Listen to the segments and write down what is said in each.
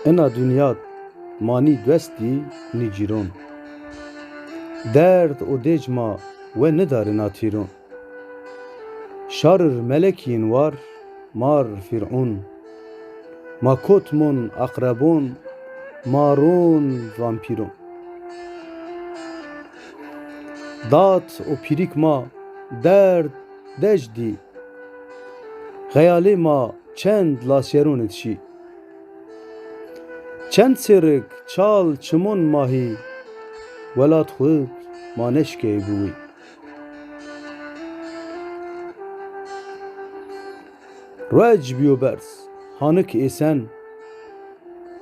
Ena dünyat mani dwestî nîcîron. Derd û dêcma we nedarin atîron. Şarir melekîn war mar Fir'ûn. Ma kotmon aqrebon maron vampîron. Dat û pîrik ma derd dej dî. Xeyalê ma çend lasyeron etşî. Çend sêrik çal çimon mahî welat xwed ma neşkeye bi wî. Rej bîyo bers hanik êsen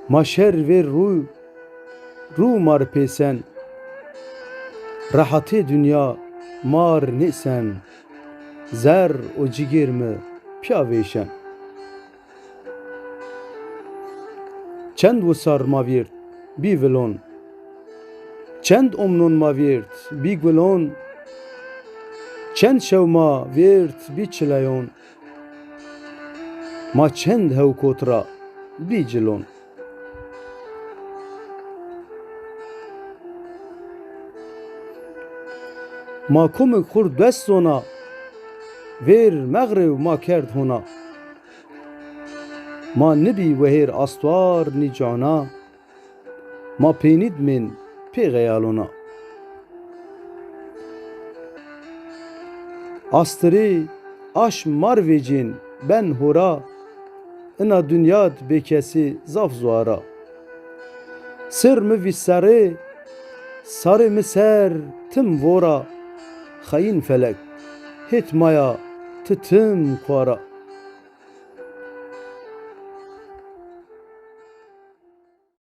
ma şer vê rû mar pêsen. Rehatê dünya mar nêsen zer û cigêr mi piya vêşen. Çend wisar ma vêrt bî vilon. Çend omnon ma vêrt bî gulon. Çend şew ma vêrt bî çileyon. Ma çend hewkotira bî cilon. Ma kumik xur dest zona vêr meğrew ma kerd hona. Ma nibî wehêr astwar nî cana. Ma pênîdmên pê xeyalona. Astirê aş mar vêcên ben hora. Ina dünyat bêkesî zaf zwara. Sir mi vî serê sarê mi ser tim vora. Xeyîn felek hêt maya ti tim xwara.